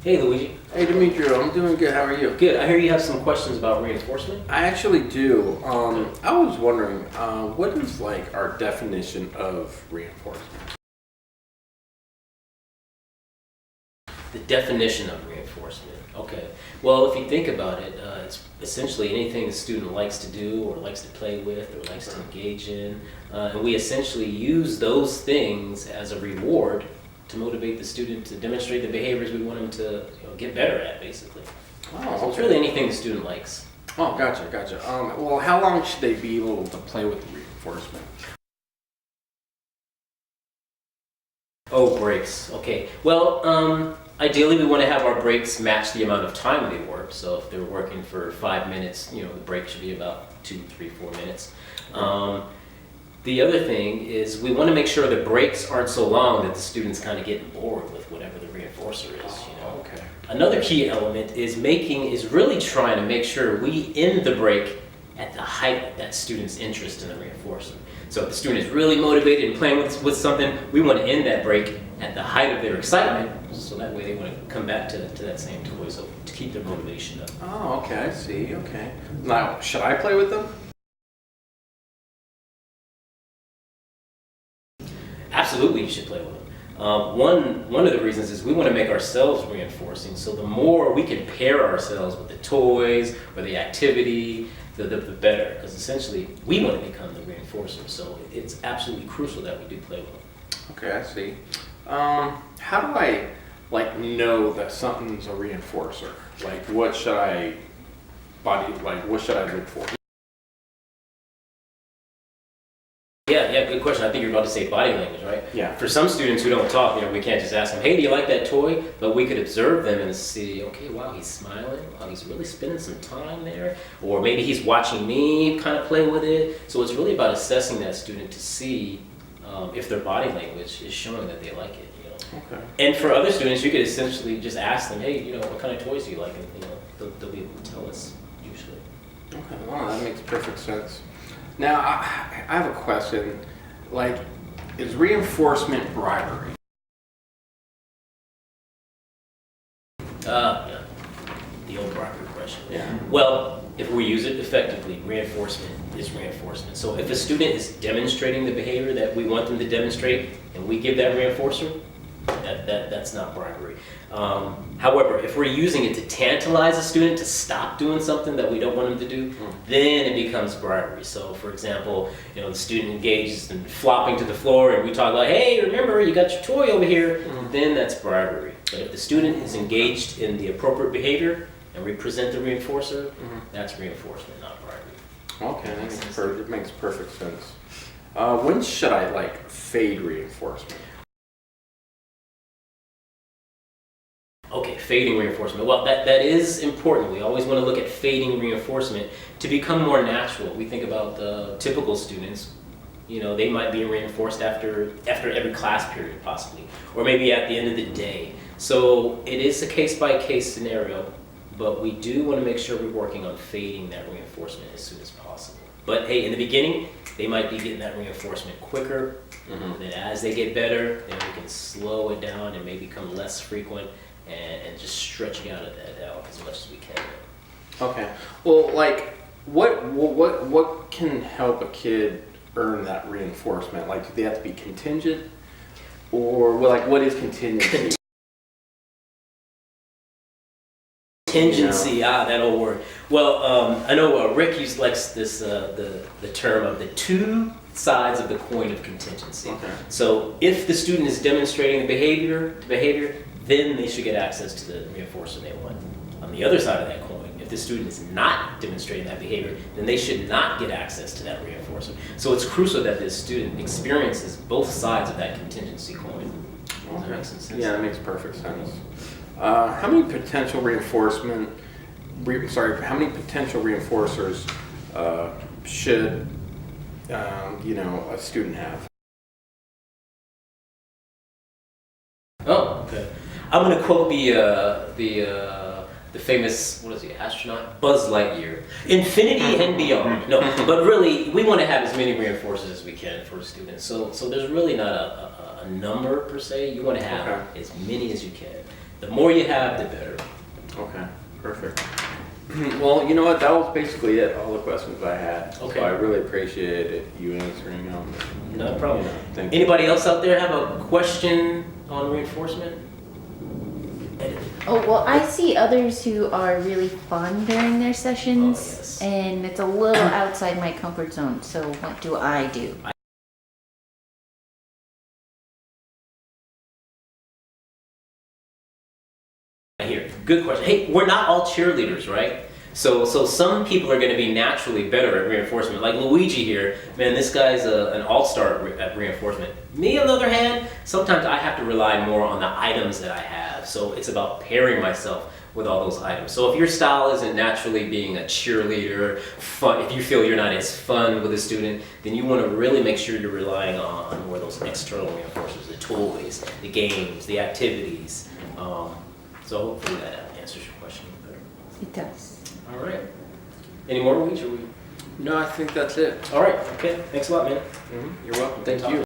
Hey Luigi. Hey Demetrio, I'm doing good. How are you? Good. I hear you have some questions about reinforcement. I actually do. I was wondering, what is like our definition of reinforcement? The definition of reinforcement. Okay. Well, if you think about it, it's essentially anything the student likes to do or likes to play with or likes to engage in. And we essentially use those things as a reward to motivate the student to demonstrate the behaviors we want them to get better at, basically. Oh, So it's really anything the student likes. Oh, gotcha. Well, how long should they be able to play with reinforcement? Oh, breaks. Okay. Well, ideally we want to have our breaks match the amount of time they work. So if they're working for 5 minutes, the break should be about 2, 3, 4 minutes. The other thing is we want to make sure the breaks aren't so long that the student's kind of getting bored with whatever the reinforcer is. Okay. Another key element is really trying to make sure we end the break at the height of that student's interest in the reinforcer. So if the student is really motivated and playing with something, we want to end that break at the height of their excitement, so that way they want to come back to that same toy, so to keep their motivation up. Oh, okay. I see. Okay. Now, should I play with them? Absolutely, you should play with them. One of the reasons is we want to make ourselves reinforcing. So the more we can pair ourselves with the toys or the activity, the better. Because essentially, we want to become the reinforcer. So it's absolutely crucial that we do play with them. Okay, I see. How do I know that something's a reinforcer? What should I what should I look for? Yeah, good question. I think you're about to say body language, right? Yeah. For some students who don't talk, we can't just ask them, hey, do you like that toy? But we could observe them and see, okay, wow, he's smiling. Wow, he's really spending some time there. Or maybe he's watching me kind of play with it. So it's really about assessing that student to see if their body language is showing that they like it. Okay. And for other students, you could essentially just ask them, hey, what kind of toys do you like? And they'll be able to tell us usually. Okay, wow, that makes perfect sense. Now, I have a question. Is reinforcement bribery? Yeah. The old bribery question. Yeah. Well, if we use it effectively, reinforcement is reinforcement. So if a student is demonstrating the behavior that we want them to demonstrate, and we give that reinforcer, that's not bribery. However, if we're using it to tantalize a student to stop doing something that we don't want them to do, then it becomes bribery. So, for example, the student engages in flopping to the floor, and we talk about, hey, remember, you got your toy over here, then that's bribery. But if the student is engaged in the appropriate behavior, and we present the reinforcer, that's reinforcement, not bribery. Okay, that makes perfect sense. When should I fade reinforcement? Okay, fading reinforcement. Well, that is important. We always want to look at fading reinforcement to become more natural. We think about typical students. They might be reinforced after every class period, possibly, or maybe at the end of the day. So it is a case-by-case scenario, but we do want to make sure we're working on fading that reinforcement as soon as possible. But hey, in the beginning, they might be getting that reinforcement quicker. And then as they get better, then we can slow it down and maybe become less frequent. And just stretching out as much as we can. Okay. Well, what can help a kid earn that reinforcement? Do they have to be contingent, or what is contingency? Contingency, that old word. Well, I know Rick likes this the term of the two sides of the coin of contingency. Okay. So if the student is demonstrating the behavior, then they should get access to the reinforcer they want. On the other side of that coin, if the student is not demonstrating that behavior, then they should not get access to that reinforcer. So it's crucial that the student experiences both sides of that contingency coin. Does that make some sense? Yeah, that makes perfect sense. How many potential reinforcers should a student have? Oh, okay. I'm going to quote the famous, what is he, astronaut? Buzz Lightyear. Infinity and beyond. No, but really, we want to have as many reinforcers as we can for students. So there's really not a number per se. You want to have as many as you can. The more you have, the better. Okay, perfect. Well, you know what? That was basically it. All the questions I had. Okay. So I really appreciated you answering them. No problem. Thank you. Anybody else out there have a question on reinforcement? Oh, well, I see others who are really fun during their sessions, Oh, yes. and it's a little outside my comfort zone. So, what do I do? Here, good question. Hey, we're not all cheerleaders, right? So some people are going to be naturally better at reinforcement. Like Luigi here, man, this guy's an all-star at reinforcement. Me, on the other hand, sometimes I have to rely more on the items that I have. So it's about pairing myself with all those items. So if your style isn't naturally being a cheerleader, fun, if you feel you're not as fun with a student, then you want to really make sure you're relying on more of those external reinforcers, the toys, the games, the activities. So hopefully that answers your question better. It does. All right. Any more, Luigi? No, I think that's it. All right. Okay. Thanks a lot, man. You're welcome. Good Thank you.